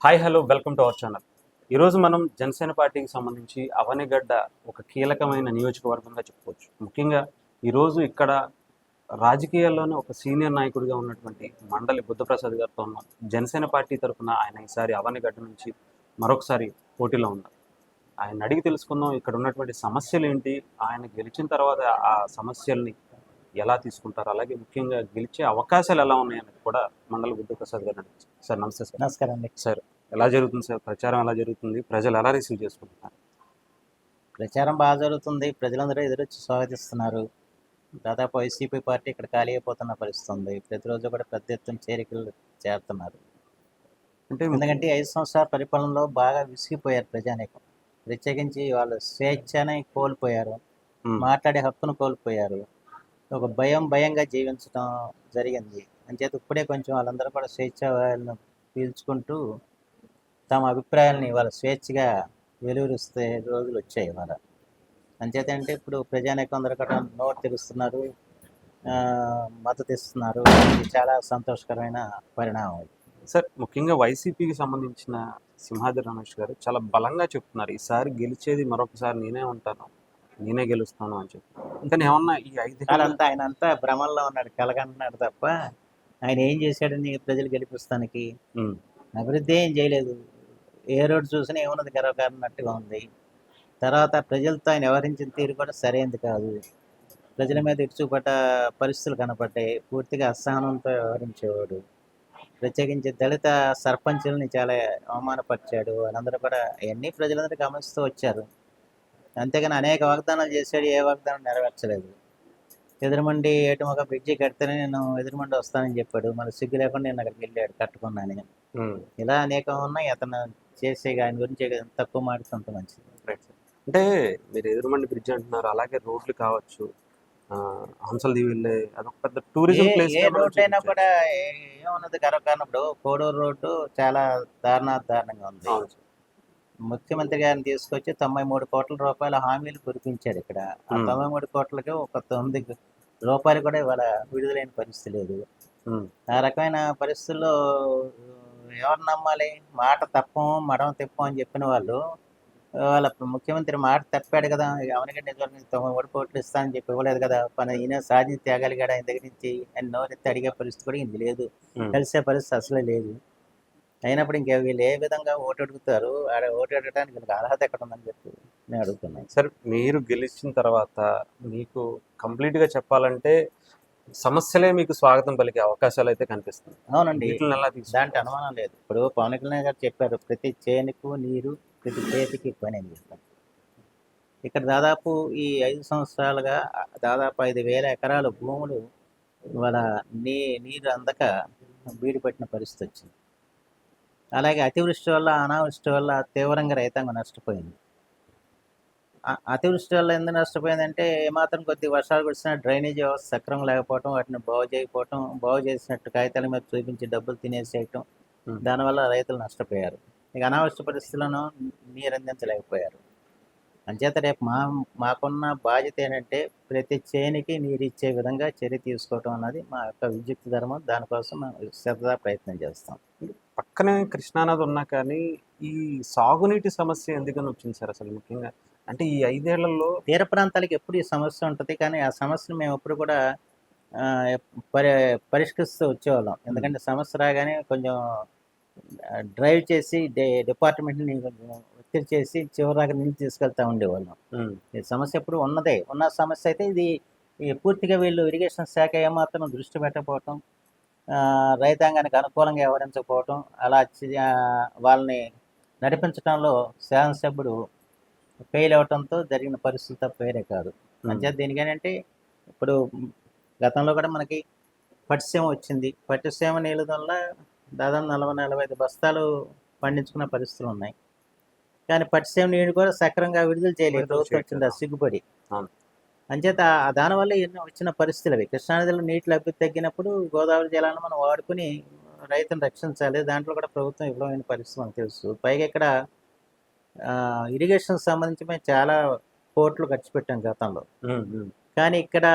Hi hello welcome to our channel. ఈరోజు మనం జనసేన పార్టీకి సంబంధించి అవనిగడ్డ ఒక కీలకమైన నియోజకవర్గంగా చెప్పుకోవచ్చు. ముఖ్యంగా ఈరోజు ఇక్కడ రాజకీయాల్లోనే ఒక సీనియర్ నాయకుడిగా ఉన్నటువంటి మండలి బుద్ధప్రసాద్ గారితో ఉన్నాం. జనసేన పార్టీ తరఫున ఆయన ఈసారి అవనిగడ్డ నుంచి మరొకసారి పోటీలో ఉన్నారు. ఆయన అడిగి తెలుసుకుందాం ఇక్కడ ఉన్నటువంటి సమస్యలు ఏంటి, ఆయన గెలిచిన తర్వాత ఆ సమస్యల్ని ఎలా తీసుకుంటారు, అలాగే ముఖ్యంగా గెలిచే అవకాశాలు ఎలా ఉన్నాయనేది కూడా మండలి బుద్ధప్రసాద్ గారు అడిగారు. సార్ నమస్తే సార్. నమస్కారం అండి. సార్ ఎలా జరుగుతుంది సార్, ప్రచారం ఎలా జరుగుతుంది, ప్రజలు ఎలా రిసీవ్ చేసుకుంటున్నారు? ప్రచారం బాగా జరుగుతుంది. ప్రజలందరూ ఎదురొచ్చి స్వాగతిస్తున్నారు. దాదాపు వైసీపీ పార్టీ ఇక్కడ ఖాళీ అయిపోతున్న పరిస్థితి ఉంది. ప్రతిరోజు కూడా పెద్ద ఎత్తున చేరికలు చేరుతున్నారు. అంటే ఎందుకంటే 5 సంవత్సరాల పరిపాలనలో బాగా విసిగిపోయారు ప్రజానీకం. ప్రత్యేకించి వాళ్ళు స్వేచ్ఛని కోల్పోయారు, మాట్లాడే హక్కును కోల్పోయారు. ఒక భయంగా జీవించడం జరిగింది. అంచేత ఇప్పుడే కొంచెం వాళ్ళందరూ కూడా స్వేచ్ఛ వాయువులను పీల్చుకుంటూ తమ అభిప్రాయాలని వాళ్ళ స్వేచ్ఛగా వెలువరిస్తే రోజులు వచ్చాయి ఇవాళ. అంచేత అంటే ఇప్పుడు ప్రజానీకం అందరూ కూడా నోరు తెరుస్తున్నారు, మద్దతు ఇస్తున్నారు. ఇది చాలా సంతోషకరమైన పరిణామం. సార్ ముఖ్యంగా వైసీపీకి సంబంధించిన సింహాద్రి రమేష్ గారు చాలా బలంగా చెప్తున్నారు, ఈసారి గెలిచేది మరొకసారి నేనే ఉంటాను, నేనే గెలుస్తాను అని చెప్పి. ఇంకా ఏమన్నా ఈ 5 ఆయన అంతా భ్రమంలో ఉన్నాడు, కలగంటున్నాడు తప్ప ఆయన ఏం చేశాడని ప్రజలు గెలిపిస్తానికి. అభివృద్ధి ఏం చేయలేదు. ఏ రోడ్డు చూసినా ఏమున్నది గర్వకారణట్టుగా ఉంది. తర్వాత ప్రజలతో ఆయన వ్యవహరించిన తీరు కూడా సరైనది కాదు. ప్రజల మీద ఇటుచుపడ్డ పరిస్థితులు కనపడ్డాయి. పూర్తిగా అసహనంతో వ్యవహరించేవాడు. ప్రత్యేకించి దళిత సర్పంచుల్ని చాలా అవమానపరిచాడు. వాళ్ళందరూ కూడా అవన్నీ ప్రజలందరూ గమనిస్తూ వచ్చారు. అంతేగాని అనేక వాగ్దానాలు చేశాడు, ఏ వాగ్దానం నెరవేర్చలేదు. ఎదురుమండి ఏటుమొక బ్రిడ్జి కడితేనే నేను ఎదురుమండి వస్తానని చెప్పాడు. మళ్ళీ సిగ్గు లేకుండా నేను అక్కడికి వెళ్ళాడు కట్టుకున్నాను. ఇలా అనేకం ఉన్నాయి. అతను చేసే ఆయన గురించి తక్కువ మాట్లాడితే అంత మంచిది. అంటే మీరు ఎదురుమండి బ్రిడ్జ్ అంటున్నారు, అలాగే రోడ్లు కావచ్చు, హంసల దీవిల్లే అదొక పెద్ద టూరిజం ప్లేస్. ఏ రోడ్డు అయినా కూడా ఏమున్నది గర్వకారణం. ఇప్పుడు కోడూరు రోడ్డు చాలా దారుణంగా ఉంది. ముఖ్యమంత్రి గారిని తీసుకొచ్చి 93 కోట్ల రూపాయల హామీలు కురిపించాడు. ఇక్కడ ఆ 93 కోట్లకి ఒక 9 రూపాయలు కూడా ఇవాళ విడుదలైన పరిస్థితి లేదు. ఆ రకమైన పరిస్థితుల్లో ఎవరు నమ్మాలి? మాట తప్పం మడం తిప్పం అని చెప్పిన వాళ్ళు వాళ్ళ ముఖ్యమంత్రి మాట తప్పాడు కదా. అవనిగడ్డ నిజానికి 93 కోట్లు ఇస్తానని చెప్పి ఇవ్వలేదు కదా. ఈయన సాధించి తేగలిగాడు. ఆయన దగ్గర నుంచి ఆయన నోరెత్తి అడిగే పరిస్థితి కూడా ఇది లేదు. కలిసే పరిస్థితి అసలే లేదు. అయినప్పుడు ఇంకా వీళ్ళు ఏ విధంగా ఓటు అడుగుతారు? ఆడ ఓటు అడగడానికి వీళ్ళకి అర్హత ఎక్కడ ఉందని చెప్పి నేను అడుగుతున్నాను. సార్ మీరు గెలిచిన తర్వాత మీకు కంప్లీట్గా చెప్పాలంటే సమస్యలే మీకు స్వాగతం పలికే అవకాశాలు అయితే కనిపిస్తుంది. అవునండి, దాంట్లో అనుమానం లేదు. ఇప్పుడు పవన్ కళ్యాణ్ గారు చెప్పారు, ప్రతి చేనుకు నీరు, ప్రతి చేతికి పని అని చెప్పారు. ఇక్కడ దాదాపు ఈ 5 సంవత్సరాలుగా దాదాపు 5,000 ఎకరాల భూములు ఇవాళ నీరు అందక బీడు పెట్టిన పరిస్థితి వచ్చింది. అలాగే అతివృష్టి వల్ల అనావృష్టి వల్ల తీవ్రంగా రైతాంగం నష్టపోయింది. అతివృష్టి వల్ల ఎందుకు నష్టపోయిందంటే ఏమాత్రం కొద్ది వర్షాలు కురిసిన డ్రైనేజ్ వ్యవస్థ సక్రమం లేకపోవటం, వాటిని బాగు చేసినట్టు కాగితాల మీద చూపించి డబ్బులు తినేసేయటం, దానివల్ల రైతులు నష్టపోయారు. ఇక అనావృష్టి పరిస్థితులను నీరు అందించలేకపోయారు. అంచేత రేపు మాకున్న బాధ్యత ఏంటంటే ప్రతి చేనికి నీరు ఇచ్చే విధంగా చర్య తీసుకోవటం అన్నది మా యొక్క విద్యుత్ ధర్మం. దానికోసం మేము శ్రద్ధగా ప్రయత్నం చేస్తాం. పక్కనే కృష్ణానది ఉన్నా కానీ ఈ సాగునీటి సమస్య ఎందుకని వచ్చింది సార్ అసలు? ముఖ్యంగా అంటే ఈ 5 ఏళ్లలో తీర ప్రాంతాలకు ఎప్పుడు ఈ సమస్య ఉంటుంది, కానీ ఆ సమస్యను మేము ఎప్పుడు కూడా పరిష్కరిస్తూ వచ్చేవాళ్ళం. ఎందుకంటే సమస్య రాగానే కొంచెం డ్రైవ్ చేసి డిపార్ట్మెంట్ని ఒత్తిడి చేసి చివరిదాకా నీళ్ళు తీసుకెళ్తా ఉండేవాళ్ళం. ఈ సమస్య ఎప్పుడు ఉన్న సమస్య అయితే ఇది పూర్తిగా వీళ్ళు ఇరిగేషన్ శాఖ ఏమాత్రం దృష్టి పెట్టకపోవటం, రైతాంగానికి అనుకూలంగా వ్యవహరించకపోవటం, అలా వాళ్ళని నడిపించడంలో శాసనసభ్యుడు ఫెయిల్ అవటంతో జరిగిన పరిస్థితి తప్ప వేరే కాదు. అంచేత దీనికి ఏంటంటే ఇప్పుడు గతంలో కూడా మనకి పట్టిసీమ వచ్చింది. పట్టిసీమ నీళ్ళ వల్ల దాదాపు 40-45 బస్తాలు పండించుకున్న పరిస్థితులు ఉన్నాయి. కానీ పట్టిసీమ నీళ్ళు కూడా సక్రమంగా విడుదల చేయలేదు ప్రభుత్వం వచ్చింది సిగ్గుపడి. అంచేత దానివల్ల ఎన్నో వచ్చిన పరిస్థితులు అవి. కృష్ణానదిలో నీటి లభ్యత తగ్గినప్పుడు గోదావరి జలాలను మనం వాడుకుని రైతును రక్షించాలి. దాంట్లో కూడా ప్రభుత్వం విఫలమైన పరిస్థితి మనకు తెలుసు. పైగా ఇక్కడ ఇరిగేషన్ సంబంధించి మేము చాలా కోట్లు ఖర్చు పెట్టాం గతంలో. కానీ ఇక్కడ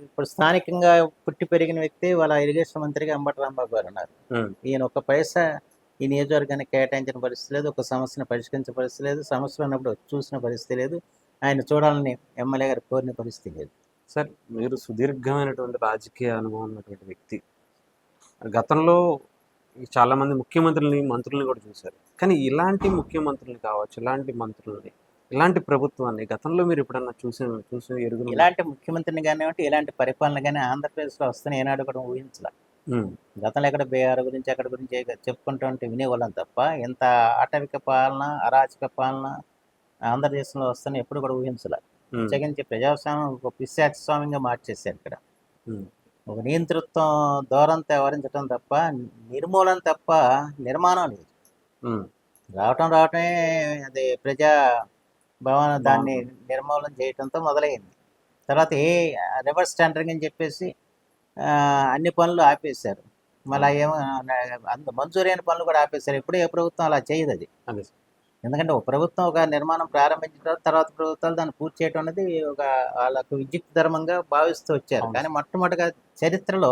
ఇప్పుడు స్థానికంగా పుట్టి పెరిగిన వ్యక్తి వాళ్ళ ఇరిగేషన్ మంత్రిగా అంబటి రాంబాబు గారు ఉన్నారు. ఈయన ఒక్క పైసా ఈ నియోజకవర్గానికి కేటాయించిన పరిస్థితి లేదు, ఒక సమస్యను పరిష్కరించిన పరిస్థితి లేదు, సమస్యలు ఉన్నప్పుడు వచ్చి చూసిన పరిస్థితి లేదు, ఆయన చూడాలని ఎమ్మెల్యే గారు కోరిన పరిస్థితి లేదు. సార్ మీరు సుదీర్ఘమైనటువంటి రాజకీయ అనుభవం ఉన్నటువంటి వ్యక్తి. గతంలో చాలామంది ముఖ్యమంత్రులని, మంత్రులని కూడా చూశారు. కానీ ఇలాంటి ముఖ్యమంత్రులు కావచ్చు, ఇలాంటి మంత్రులని, ఇలాంటి ప్రభుత్వాన్ని గతంలో మీరు ఎప్పుడన్నా చూసి ఎరుగున ఇలాంటి ముఖ్యమంత్రిని కానివ్వండి, ఇలాంటి పరిపాలన కానీ ఆంధ్రప్రదేశ్లో వస్తున్న ఏనాడు కూడా ఊహించాల. గతంలో ఎక్కడ బీహార్ గురించి అక్కడ గురించి చెప్పుకుంటూ ఉంటే వినేవాళ్ళం తప్ప ఇంత ఆటవిక పాలన, అరాచక పాలన ఆంధ్రదేశంలో వస్తున్న ఎప్పుడు కూడా ఊహించాల. ప్రత్యేకించి ప్రజాస్వామ్యం ఒక పిశాచస్వామ్యంగా మార్చేశారు ఇక్కడ. ఒక నియంతృత్వం ధోరణితో వ్యవహరించడం తప్ప నిర్మూలన తప్ప నిర్మాణం లేదు. రావటమే అది ప్రజా భవన దాన్ని నిర్మూలన చేయటంతో మొదలైంది. తర్వాత రివర్స్ టెండరింగ్ అని చెప్పేసి అన్ని పనులు ఆపేశారు. మళ్ళీ ఏమో మంజూరైన పనులు కూడా ఆపేశారు. ఎప్పుడూ ఏ ప్రభుత్వం అలా చేయదు అది. ఎందుకంటే ఒక ప్రభుత్వం ఒక నిర్మాణం ప్రారంభించిన తర్వాత ప్రభుత్వాలు దాన్ని పూర్తి చేయడం అనేది ఒక వాళ్ళకు విద్యుత్ ధర్మంగా భావిస్తూ వచ్చారు. కానీ మొట్టమొదటిగా చరిత్రలో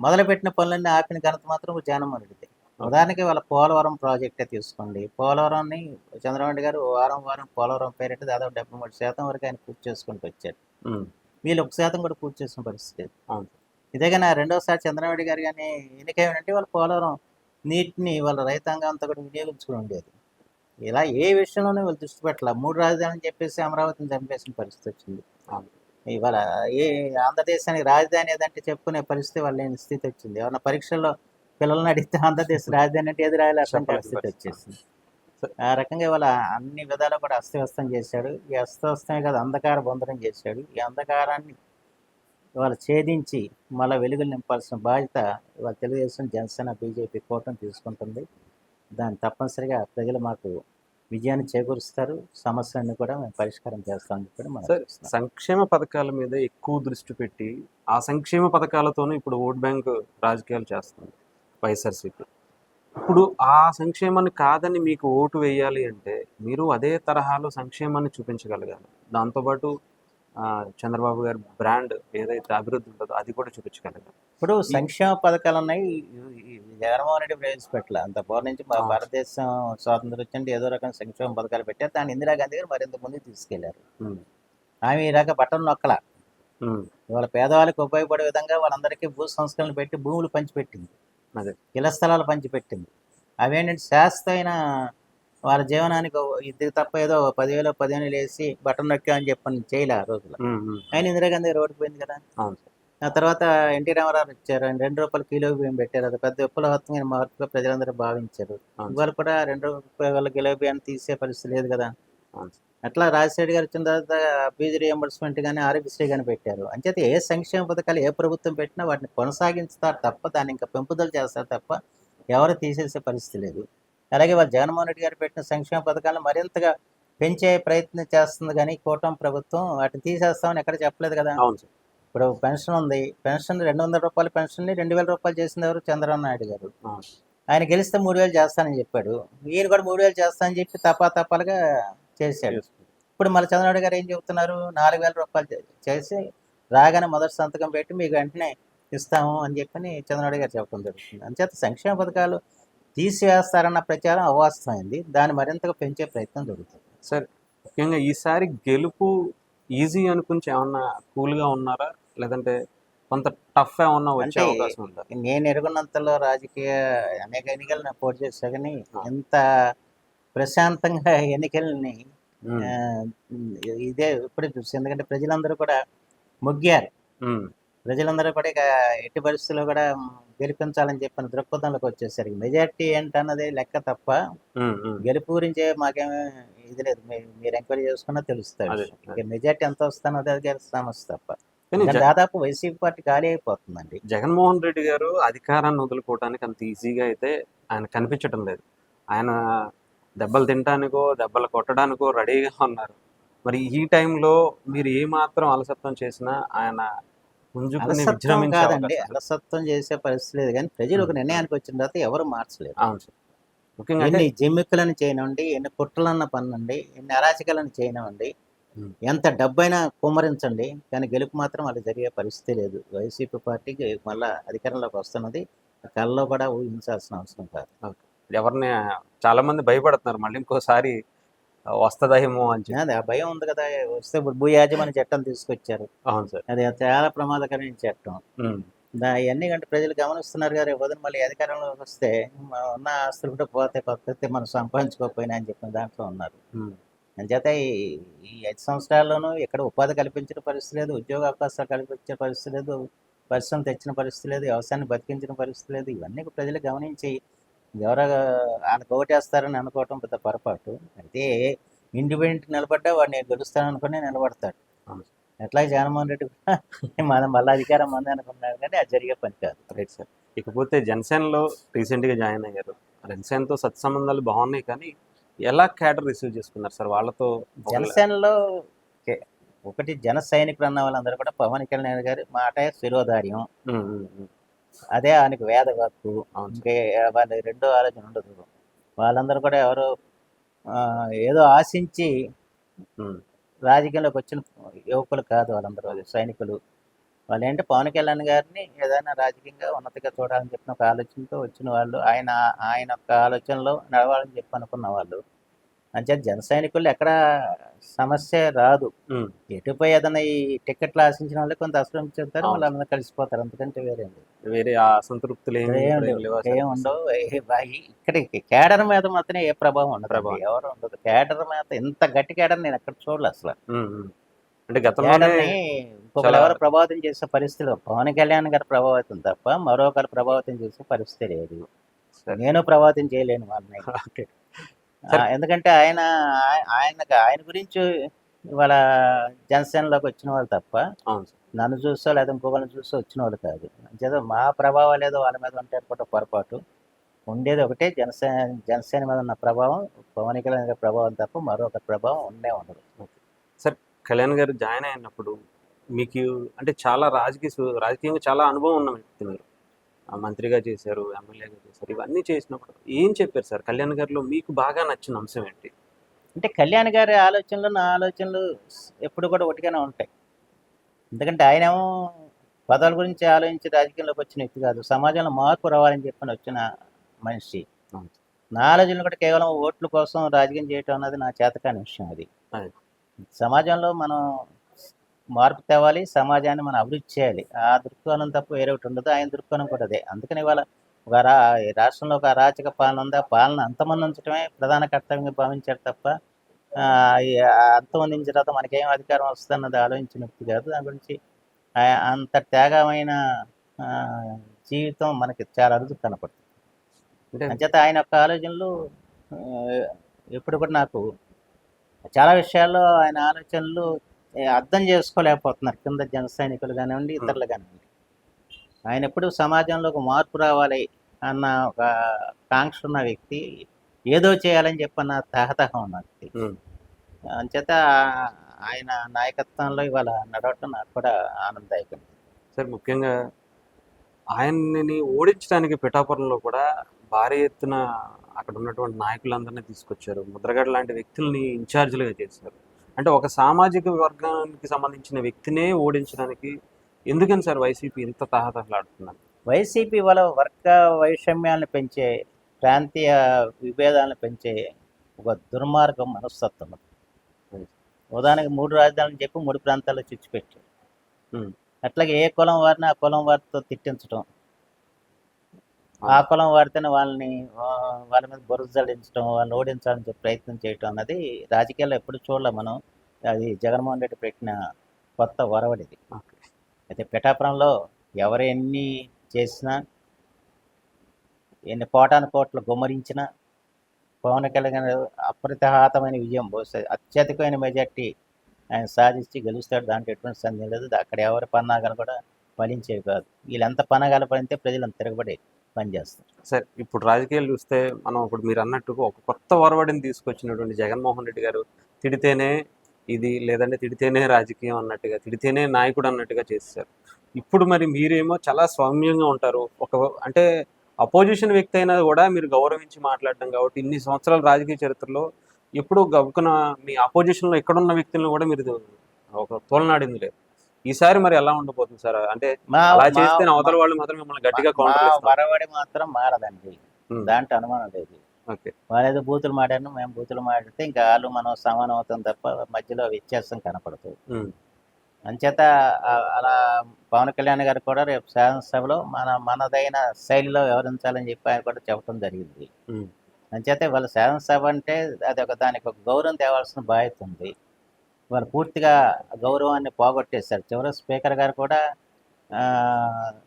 మొదలుపెట్టిన పనులన్నీ ఆపిన ఘనత మాత్రం జగన్మోహన్ రెడ్డిది. ఉదాహరణకి వాళ్ళ పోలవరం ప్రాజెక్టే తీసుకోండి. పోలవరాన్ని చంద్రబాబు గారు వారం పోలవరం పేరిట దాదాపు 73% వరకు ఆయన పూర్తి చేసుకుంటూ వచ్చారు. వీళ్ళు 1% కూడా పూర్తి చేసిన పరిస్థితి లేదు. ఇదే కానీ రెండోసారి చంద్రబాబు గారు కానీ ఎన్నికైనంటే వాళ్ళ పోలవరం నీటిని వాళ్ళ రైతాంగం అంతా కూడా వినియోగించుకుని ఉండేది. ఇలా ఏ విషయంలోనే వాళ్ళు దృష్టి పెట్టాల. 3 రాజధానులు చెప్పేసి అమరావతిని చంపేసిన పరిస్థితి వచ్చింది. ఇవాళ ఏ ఆంధ్రదేశానికి రాజధాని ఏదంటే చెప్పుకునే పరిస్థితి వాళ్ళు లేని స్థితి వచ్చింది. ఏమన్నా పరీక్షల్లో పిల్లల్ని అడిగితే ఆంధ్రదేశ రాజధాని అంటే ఎదురు రాయాల్సిన పరిస్థితి వచ్చేసింది. ఆ రకంగా ఇవాళ అన్ని విధాలు కూడా అస్తవ్యస్తం చేశాడు. ఈ అస్తవ్యస్తమే కాదు, అంధకార బంధనం చేశాడు. ఈ అంధకారాన్ని ఇవాళ ఛేదించి మళ్ళీ వెలుగులు నింపాల్సిన బాధ్యత ఇవాళ తెలుగుదేశం, జనసేన, బీజేపీ కూటమి తీసుకుంటుంది. దాన్ని తప్పనిసరిగా ప్రజలు మాకు విజయాన్ని చేకూరుస్తారు. సమస్యలన్నీ కూడా మేము పరిష్కారం చేస్తామని చెప్పి మనం సంక్షేమ పథకాల మీద ఎక్కువ దృష్టి పెట్టి ఆ సంక్షేమ పథకాలతోనే ఇప్పుడు ఓట్ బ్యాంక్ రాజకీయాలు చేస్తుంది వైఎస్ఆర్సీపీ. ఇప్పుడు ఆ సంక్షేమాన్ని కాదని మీకు ఓటు వేయాలి అంటే మీరు అదే తరహాలో సంక్షేమాన్ని చూపించగలగాలి. దాంతోపాటు చంద్రబాబు గారి బ్రాండ్ ఏదైతే అభివృద్ధి ఉంటుందో అది కూడా చూపించగలగాలి. ఇప్పుడు సంక్షేమ పథకాలు ఉన్నాయి. జగన్మోహన్ రెడ్డి ప్రవేశపెట్టాల అంత పూర్వం నుంచి మా భారతదేశం స్వాతంత్రం వచ్చింటే ఏదో రకం సంక్షేమ పథకాలు పెట్టారు. దాన్ని ఇందిరాగాంధీ గారు మరింత ముందుకు తీసుకెళ్లారు. ఆమె ఈ రకం బట్టలు నొక్కల. ఇవాళ పేదవాళ్ళకి ఉపయోగపడే విధంగా వాళ్ళందరికీ భూ సంస్కరణలు పెట్టి భూములు పంచిపెట్టింది, ఇళ్ల స్థలాలు పంచిపెట్టింది. అవేంటంటే శాశ్వతమైన వాళ్ళ జీవనానికి ఇది తప్ప ఏదో 10,000 15,000 వేసి బట్టలు నొక్కామని చెప్పని చేయలే ఆ రోజుల్లో. ఆయన ఇందిరాగాంధీ గారు ఓడిపోయింది కదా. ఆ తర్వాత ఎన్టీ రామారావు ఇచ్చారు. ఆయన 2 రూపాయలు కిలో బియ్యం పెట్టారు. అది పెద్ద విప్లవాత్మకమైన మార్పుగా ప్రజలందరూ భావించారు. ఇవాళ కూడా 2 రూపాయల కిలో బియ్యాన్ని తీసే పరిస్థితి లేదు కదా. అట్లా రాజశేఖర్ గారు వచ్చిన తర్వాత ఫీజు రియంబర్స్మెంట్ కానీ ఆరోగ్యశ్రీ కానీ పెట్టారు. అంచేత ఏ సంక్షేమ పథకాలు ఏ ప్రభుత్వం పెట్టినా వాటిని కొనసాగిస్తారు తప్ప దాన్ని ఇంకా పెంపుదల చేస్తారు తప్ప ఎవరు తీసేసే పరిస్థితి లేదు. అలాగే వాళ్ళు జగన్మోహన్ రెడ్డి గారు పెట్టిన సంక్షేమ పథకాలను మరింతగా పెంచే ప్రయత్నం చేస్తుంది. కానీ కూటమి ప్రభుత్వం వాటిని తీసేస్తామని ఎక్కడ చెప్పలేదు కదా. ఇప్పుడు పెన్షన్ ఉంది. పెన్షన్ 200 రూపాయల పెన్షన్ని 2,000 రూపాయలు చేసింది ఎవరు? చంద్రబాబు నాయుడు గారు. ఆయన గెలిస్తే 3,000 చేస్తానని చెప్పాడు. ఈయన కూడా 3,000 చేస్తానని చెప్పి తపాలుగా చేశాడు. ఇప్పుడు మళ్ళీ చంద్రబాబు గారు ఏం చెబుతున్నారు? 4,000 రూపాయలు చేసి రాగానే మొదటి సంతకం పెట్టి మీకు వెంటనే ఇస్తాము అని చెప్పని చంద్రబాబు గారు చెప్పడం జరుగుతుంది. అంచేత సంక్షేమ పథకాలు తీసివేస్తారన్న ప్రచారం అవాస్తవమైంది. దాన్ని మరింతగా పెంచే ప్రయత్నం జరుగుతుంది. సరే, ముఖ్యంగా ఈసారి గెలుపు ఈజీ అనుకుని ఏమన్నా కూల్గా ఉన్నారా, లేదంటే కొంత టఫ్ ఏమన్నా వచ్చే అవకాశం ఉందా? నేను ఎరుగున్నంతలో రాజకీయ అనేక ఎన్నికలు నేను పోటీ చేశా, కానీ ఎంత ప్రశాంతంగా ఎన్నికల్ని ఇదే ఇప్పుడు చూసి. ఎందుకంటే ప్రజలందరూ కూడా మొగ్గారు. ప్రజలందరూ కూడా ఇక ఎట్టి పరిస్థితుల్లో కూడా గెలిపించాలని చెప్పిన దృక్పథంలోకి వచ్చేసరి మెజార్టీ ఏంటన్నది లెక్క తప్ప గెలుపు గురించి మాకేమీ ఇది లేదు. మీరు ఎంక్వైరీ చేసుకున్నా తెలుస్తుంది. మెజార్టీ ఎంత వస్తున్నది అది సమస్య తప్ప. దాదాపు వైసీపీ పార్టీ ఖాళీ అయిపోతుందండి. జగన్మోహన్ రెడ్డి గారు అధికారాన్ని వదులుకోవడానికి అంత ఈజీగా అయితే ఆయన కనిపించడం లేదు. ఆయన దెబ్బలు తినడానికో దెబ్బలు కొట్టడానికో రెడీగా ఉన్నారు. మరి ఈ టైంలో మీరు ఏమాత్రం అలసత్వం చేసినా ఆయన కాదండి, అలసత్వం చేసే పరిస్థితి లేదు. కానీ ప్రజలు ఒక నిర్ణయానికి వచ్చిన తర్వాత ఎవరు మార్చలేదు. ఎన్ని జిమ్మిక్కులను చేయనివ్వండి, ఎన్ని కుట్రలన్న పనులండి, ఎన్ని అరాచకాలను చేయనివ్వండి, ఎంత డబ్బైనా కుమ్మరించండి, కానీ గెలుపు మాత్రం అది జరిగే పరిస్థితి లేదు. వైసీపీ పార్టీకి మళ్ళీ అధికారంలోకి వస్తున్నది. కల్లో కూడా ఊహించాల్సిన అవసరం కాదు. ఎవరిని చాలా మంది భయపడుతున్నారు మళ్ళీ ఇంకోసారి వస్తుందేమో అని చెప్పి. అదే ఆ భయం ఉంది కదా, వస్తే ఇప్పుడు భూ యాజమాన్య చట్టం తీసుకొచ్చారు. అవును సార్. అది చాలా ప్రమాదకరమైన చట్టం. ఉమ్, ఇవన్నీ కంటే ప్రజలు గమనిస్తున్నారు గారు, వదిన మళ్ళీ అధికారంలోకి వస్తే ఉన్న ఆస్తులు కూడా పోతే కొత్త మనం సంపాదించుకోకపోయినా అని చెప్పిన దాంట్లో ఉన్నారు. ఉమ్, అంచేత ఈ 5 సంవత్సరాల్లోనూ ఎక్కడ ఉపాధి కల్పించిన పరిస్థితి లేదు, ఉద్యోగ అవకాశాలు కల్పించిన పరిస్థితి లేదు, పరిశ్రమ తెచ్చిన పరిస్థితి లేదు, వ్యవసాయాన్ని బతికించిన పరిస్థితి లేదు. ఇవన్నీ ప్రజలు గమనించి ఎవరో వాళ్ళకి ఓటేస్తారని అనుకోవటం పెద్ద పొరపాటు. అయితే ఇండిపెండెంట్ నిలబడ్డా వాడు నేను గెలుస్తాను అనుకుని నిలబడతాడు. అవును అట్లాగే జగన్మోహన్ రెడ్డి కూడా మనం మళ్ళీ అధికారం మంది అనుకున్నాడు, కానీ అది జరిగే పని కాదు. Right sir. ఇకపోతే జనసేనలో రీసెంట్గా జాయిన్ అయ్యారు. జనసేనతో సత్సంబంధాలు బాగున్నాయి, కానీ ఎలా క్యాడర్ రిసీవ్ చేసుకున్నారు సార్ వాళ్ళతో? జనసేనలో ఒకటి జన సైనికులు అన్న వాళ్ళందరూ కూడా పవన్ కళ్యాణ్ గారి మాట శిరోధార్యం, ఉమ్, ఉమ్, ఉమ్, అదే ఆయనకు వేద వాక్కు. అవును సార్. ఇంకే వాళ్ళ రెండో ఆలోచన ఉండదు. వాళ్ళందరూ కూడా ఎవరో ఏదో ఆశించి ఉమ్, రాజకీయంలోకి వచ్చిన యువకులు కాదు వాళ్ళందరూ, సైనికులు. వాళ్ళు ఏంటి పవన్ కళ్యాణ్ గారిని ఏదైనా రాజకీయంగా ఉన్నతిగా చూడాలని చెప్పిన ఒక ఆలోచనతో వచ్చిన వాళ్ళు, ఆయన యొక్క ఆలోచనలో నడవాలని చెప్పి అనుకున్న వాళ్ళు. అంచేత జన సైనికులు ఎక్కడ సమస్య రాదు. ఉమ్, ఎటుపోయి ఏదైనా ఈ టికెట్లు ఆశించిన వాళ్ళు కొంత అసలు వాళ్ళందరూ కలిసిపోతారు, అంతకంటే వేరే వేరే ఆ అసంతృప్తులు ఏమి ఏం ఇప్పుడు ఏం లేవా సార్? ఏం ఉండవు. ఇక్కడ కేడర్ మీద మాత్రం ఏ ప్రభావం ఉండదు, ప్రభావం. ఎవరు ఉండదు. కేడర్ మీద ఇంత గట్టి కేడర్ నేను ఎక్కడ చూడలే అసలు. ఉమ్, ఉమ్. అంటే గతంలోనే కేడర్ని ఇంకొకరు ఎవరు ప్రభావితం చేసే పరిస్థితి లేదు. పవన్ కళ్యాణ్ గారు ప్రభావితం తప్ప మరొకరు ప్రభావితం చేసే పరిస్థితి లేదు. సరే. నేను ప్రభావితం చేయలేను వాళ్ళని. ఓకే. ఎందుకంటే ఆయన గురించి ఇవాళ జనసేనలోకి వచ్చిన వాళ్ళు తప్ప అవును సార్. నన్ను చూసో లేదా ఇంకొకరిని చూసో వచ్చిన వాళ్ళు కాదు. అంచేత మా ప్రభావం ఏదో వాళ్ళ మీద ఉంటే అనుకుంటే పొరపాటు. ఉండేది ఒకటే, జనసేన మీద ఉన్న ప్రభావం, పవన్ కళ్యాణ్ గారి ప్రభావం తప్ప మరొక ప్రభావం ఉండదు. సార్, కళ్యాణ్ గారు జాయిన్ అయినప్పుడు మీకు అంటే చాలా రాజకీయంగా చాలా అనుభవం ఉన్న వ్యక్తి మీరు. మంత్రిగా చేశారు, ఎమ్మెల్యేగా చేశారు, ఇవన్నీ చేసినప్పుడు ఏం చెప్పారు సార్ కళ్యాణ్ గారిలో మీకు బాగా నచ్చిన అంశం ఏంటి? అంటే కళ్యాణ్ గారి ఆలోచనలు నా ఆలోచనలు ఎప్పుడు కూడా ఒకటిగానే ఉంటాయి. ఎందుకంటే ఆయనేమో పదవుల గురించి ఆలోచించి రాజకీయంలోకి వచ్చిన వ్యక్తి కాదు, సమాజంలో మార్పు రావాలని చెప్పని వచ్చిన మనిషి. నా ఆలోచనలు కూడా కేవలం ఓట్ల కోసం రాజకీయం చేయటం అన్నది నా చేతకాని విషయం. అది సమాజంలో మనం మార్పు తేవాలి, సమాజాన్ని మనం అభివృద్ధి చేయాలి. ఆ దృక్కోణం తప్ప వేరే ఒకటి ఉండదు. ఆయన దృక్కోణం కూడా అదే. అందుకని ఇవాళ ఒక రాష్ట్రంలో ఒక అరాచక పాలన ఉంది, ఆ పాలన అంతమొందించడమే ప్రధాన కర్తవ్యంగా భావించాడు తప్ప అంతమొందించిన తర్వాత మనకేం అధికారం వస్తుంది అన్నది ఆలోచించిన వ్యక్తి కాదు. దాని గురించి అంత త్యాగమైన జీవితం మనకి చాలా అరుదు కనపడుతుంది. అంచేత ఆయన యొక్క ఆలోచనలు ఎప్పుడు కూడా నాకు చాలా విషయాల్లో ఆయన ఆలోచనలు అర్థం చేసుకోలేకపోతున్నారు కింద జన సైనికులు కానివ్వండి, ఇతరులు కానివ్వండి. ఆయన ఎప్పుడు సమాజంలో ఒక మార్పు రావాలి అన్న ఒక కాంక్ష ఉన్న వ్యక్తి, ఏదో చేయాలని చెప్పన్న తహతహం ఉన్న వ్యక్తి. అంచేత ఆయన నాయకత్వంలో ఇవాళ నడవటం నాకు కూడా ఆనందదాయకం. సార్, ముఖ్యంగా ఆయన్ని ఓడించడానికి పిఠాపురంలో కూడా భారీ ఎత్తున అక్కడ ఉన్నటువంటి నాయకులందరినీ తీసుకొచ్చారు. ముద్రగడ లాంటి వ్యక్తుల్ని ఇన్ఛార్జీలుగా చేశారు. అంటే ఒక సామాజిక వర్గానికి సంబంధించిన వ్యక్తినే ఓడించడానికి ఎందుకని సార్ వైసీపీ ఇంత తహతహలాడుతున్నారు? వైసీపీ వాళ్ళ వర్గ వైషమ్యాలను పెంచే, ప్రాంతీయ విభేదాలను పెంచే ఒక దుర్మార్గం మనస్తత్వం. ఉదాహరణకి 3 రాజధానులు చెప్పి 3 ప్రాంతాల్లో చిచ్చుపెట్టారు. అట్లాగే ఏ కులం వారిని ఆ కులం వారితో తిట్టించడం, ఆ కులం వాడితేనే వాళ్ళ మీద బురద జడించడం, వాళ్ళని ఓడించాలని చెప్పి ప్రయత్నం చేయటం అన్నది రాజకీయాల్లో ఎప్పుడు చూడలే మనం. అది జగన్మోహన్ రెడ్డి పెట్టిన కొత్త ఒరవడిది. అయితే పిఠాపురంలో ఎవరు ఎన్ని చేసినా, ఎన్ని కోటాను కోట్లు గుమ్మరించినా, పవన్ కళ్యాణ్ అప్రతిహాతమైన విజయం, అత్యధికమైన మెజార్టీ ఆయన సాధించి గెలుస్తాడు, దాంట్లో ఎటువంటి సందేహం లేదు. అక్కడ ఎవరి పన్నాగాలు కూడా ఫలించేవి కాదు. వీళ్ళు ఎంత పన్నాగాలు పడితే ప్రజలు అంత తిరగబడి పనిచేస్తారు. సార్, ఇప్పుడు రాజకీయాలు చూస్తే మనం ఇప్పుడు మీరు అన్నట్టుగా ఒక కొత్త ఒరవడిని తీసుకొచ్చినటువంటి జగన్మోహన్ రెడ్డి గారు తిడితేనే ఇది, లేదంటే తిడితేనే రాజకీయం అన్నట్టుగా, తిడితేనే నాయకుడు అన్నట్టుగా చేశారు. ఇప్పుడు మరి మీరేమో చాలా సౌమ్యంగా ఉంటారు. అంటే అపోజిషన్ వ్యక్తి అయినా కూడా మీరు గౌరవించి మాట్లాడటం కాబట్టి ఇన్ని సంవత్సరాల రాజకీయ చరిత్రలో ఎప్పుడు గబుకున్న మీ అపోజిషన్లో ఎక్కడున్న వ్యక్తులను కూడా మీరు ఒక తోలనాడింది లేదు. ఈసారి మరి ఎలా ఉండబోతుంది సార్? అంటే మా అలా మా చేస్తే అవతల వాళ్ళు మాత్రం మిమ్మల్ని గట్టిగా మా కౌంటర్ ఇస్తారు. వరవడి మాత్రం మారదండి, ఉమ్, దాంట్లో అనుమానం లేదు. ఓకే. వాళ్ళేదో బూతులు మాట్లాడినా మేము బూతులు మాట్లాడితే ఇంకా వాళ్ళు మనం సమానం అవుతాం తప్ప మధ్యలో వ్యత్యాసం కనపడదు. ఉమ్, అంచేత అలా పవన్ కళ్యాణ్ గారు కూడా రేపు శాసనసభలో మనదైన శైలిలో వ్యవహరించాలని చెప్పి ఆయన కూడా చెప్పడం జరిగింది. ఉమ్, అంచేత వాళ్ళ శాసనసభ అంటే అది దానికి ఒక గౌరవం తేవాల్సిన బాధ్యత ఉంది. వాళ్ళు పూర్తిగా గౌరవాన్ని పోగొట్టేశారు. చివరి స్పీకర్ గారు కూడా ఆ,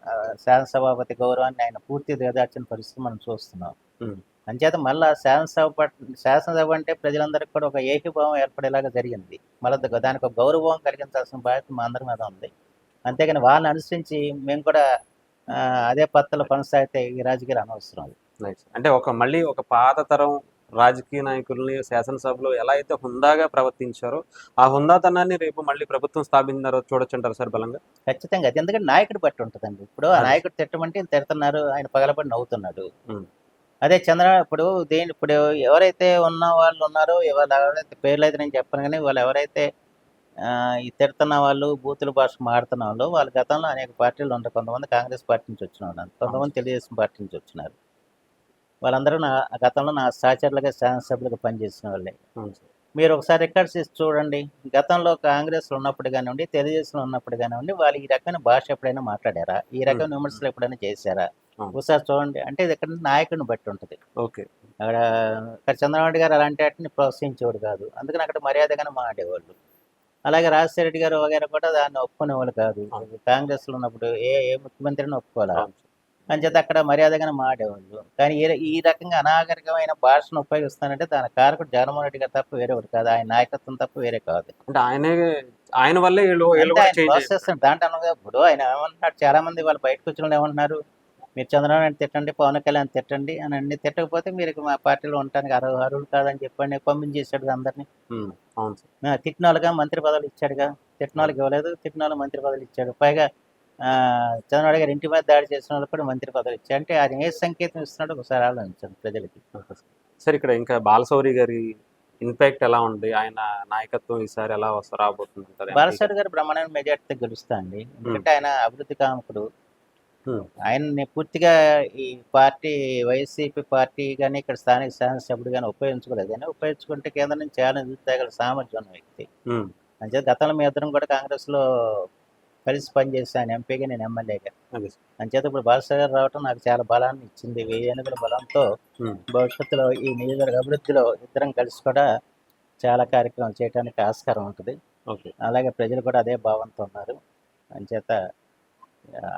ఆ, శాసనసభాపతి గౌరవాన్ని ఆయన పూర్తిగా దిగదార్చిన పరిస్థితి మనం చూస్తున్నాం. ఉమ్, అంచేత మళ్ళా శాసనసభ అంటే ప్రజలందరికీ కూడా ఒక ఏకీభావం ఏర్పడేలాగా జరిగింది. మళ్ళీ దానికి ఒక గౌరవం కలిగించాల్సిన బాధ్యత మా అందరి మీద ఉంది. అంతేగాని వాళ్ళని అనుసరించి మేము కూడా అదే పద్ధతిలో కొనసాగితే ఈ రాజకీయాలు అనవసరం. నైస్. అంటే మళ్ళీ ఒక పాత తరం రాజకీయ నాయకుల్ని శాసనసభలో ఎలా అయితే హుందాగా ప్రవర్తించారో ఆ హుందాతనాన్ని రేపు మళ్ళీ ప్రభుత్వం స్థాపించిన తర్వాత చూడొచ్చు అంటారు సార్ బలంగా? ఖచ్చితంగా అది, ఎందుకంటే నాయకుడు బట్టి ఉంటుందండి. ఇప్పుడు ఆ నాయకుడు తిట్టమంటే ఈయన తిడుతున్నారు, ఆయన పగలబడి నవ్వుతున్నాడు. ఉమ్, అదే ఇప్పుడు ఎవరైతే ఉన్న వాళ్ళు ఉన్నారో, ఎవరైతే పేర్లు అయితే నేను చెప్పను కానీ వాళ్ళు ఎవరైతే ఈ తిడుతున్న వాళ్ళు, బూతుల భాష మాడుతున్న వాళ్ళు, వాళ్ళ గతంలో అనేక పార్టీలు ఉంటారు. కొంతమంది కాంగ్రెస్ పార్టీ నుంచి వచ్చిన వాళ్ళు, కొంతమంది తెలుగుదేశం పార్టీ నుంచి వచ్చినారు. వాళ్ళందరూ గతంలో నా సహచరులుగా శాసనసభ్యులుగా పనిచేసిన వాళ్ళే. అవును సార్. మీరు ఒకసారి రికార్డ్స్ తీసి చూడండి. గతంలో కాంగ్రెస్లో ఉన్నప్పుడు కానివ్వండి, తెలుగుదేశంలో ఉన్నప్పుడు కానివ్వండి, వాళ్ళు ఈ రకమైన భాష ఎప్పుడైనా మాట్లాడారా? ఈ రకమైన విమర్శలు ఎప్పుడైనా చేశారా? ఒకసారి చూడండి. అంటే ఇది ఎక్కడ నాయకుడిని బట్టి ఉంటుంది. ఓకే. ఇక్కడ చంద్రబాబు నాయుడు గారు అలాంటి వాటిని ప్రోత్సహించేవాడు కాదు, అందుకని అక్కడ మర్యాదగానే మాట్లాడేవాళ్ళు. అలాగే రాజశేఖర రెడ్డి గారు వగైరా కూడా దాన్ని ఒప్పుకునేవాళ్ళు కాదు. కాంగ్రెస్లో ఉన్నప్పుడు ఏ ఏ ముఖ్యమంత్రిని ఒప్పుకోవాలి. అంచేత అక్కడ మర్యాదగానే మాట్లాడేవాళ్ళు. కానీ ఈ రకంగా అనాగరికమైన భాషను ఉపయోగిస్తానంటే దాని కారకుడు జగన్మోహన్ రెడ్డి గారు తప్ప వేరే ఒకటి కాదు, ఆయన నాయకత్వం తప్ప వేరే కాదు. అంటే ఆయన వల్లే ప్రోత్సహిస్తాడు దాంట్లో. ఇప్పుడు ఆయన ఏమంటున్నాడు, చాలా మంది వాళ్ళు బయటకు వచ్చిన వాళ్ళు ఏమంటున్నారు, మీరు చంద్రబాబు నాయుడు తిట్టండి, పవన్ కళ్యాణ్ తిట్టండి అని అన్ని, తిట్టకపోతే మీరు మా పార్టీలో ఉండటానికి అర్హులు కాదని చెప్పండి పంపించేశాడు అందరినీ. తిట్టిన వాళ్ళగా మంత్రి పదవులు ఇచ్చాడుగా, తిట్టిన వాళ్ళకి ఇవ్వలేదు, తిట్టిన వాళ్ళు మంత్రి పదవులు ఇచ్చాడు. పైగా చంద్రబాబు గారు ఇంటి మీద దాడి చేసిన వాళ్ళకి కూడా మంత్రి పదవులు ఇచ్చాడు. అంటే ఆయన ఏ సంకేతం ఇస్తున్నాడు ఒకసారి ఆలోచించండి ప్రజలకి. సార్ ఇక్కడ ఇంకా బాలశౌరి గారి ఇంపాక్ట్ ఎలా ఉంది? ఆయన నాయకత్వం ఈసారి ఎలా రాబోతుంది? బాలశౌరి గారు బ్రహ్మాండమైన మెజార్టీతో గెలుస్తా అండి. ఎందుకంటే ఆయన అభివృద్ధి కాముకుడు. ఆయన్ని పూర్తిగా ఈ పార్టీ వైసీపీ పార్టీ కానీ ఇక్కడ స్థానిక శాసనసభ్యుడు కానీ ఉపయోగించుకోలేదు. కానీ ఉపయోగించుకుంటే కేంద్రం నుంచి చాలా తేగల సామర్థ్యం ఉన్న వ్యక్తి. అంచేత గతంలో మీ ఇద్దరం కూడా కాంగ్రెస్లో కలిసి పనిచేశాను, ఎంపీగా నేను ఎమ్మెల్యేగా. అంచేత ఇప్పుడు బాలశౌరి గారు రావటం నాకు చాలా బలాన్ని ఇచ్చింది. 1000 ఏనుగుల బలంతో భవిష్యత్తులో ఈ నియోజకవర్గ అభివృద్ధిలో ఇద్దరం కలిసి కూడా చాలా కార్యక్రమాలు చేయడానికి ఆస్కారం ఉంటుంది. అలాగే ప్రజలు కూడా అదే భావంతో ఉన్నారు. అంచేత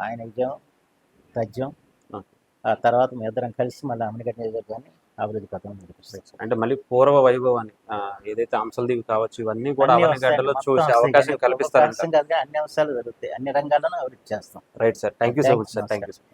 ఆయన విజయం తథ్యం. ఆ తర్వాత మీ ఇద్దరం కలిసి మళ్ళీ అమనగడ్డ నియోజకవర్గాన్ని అభివృద్ధి పథకం నడిపిస్తాం. అంటే మళ్ళీ పూర్వ వైభవాన్ని ఏదైతే అంశలదీవి కావచ్చు ఇవన్నీ కూడా అవనగడ్డలో చూసే అవకాశం కల్పిస్తారు. అన్ని అంశాలు జరుగుతాయి, అన్ని రంగాల్లోనూ అభివృద్ధి చేస్తాం. Right sir, thank you so much sir, thank you.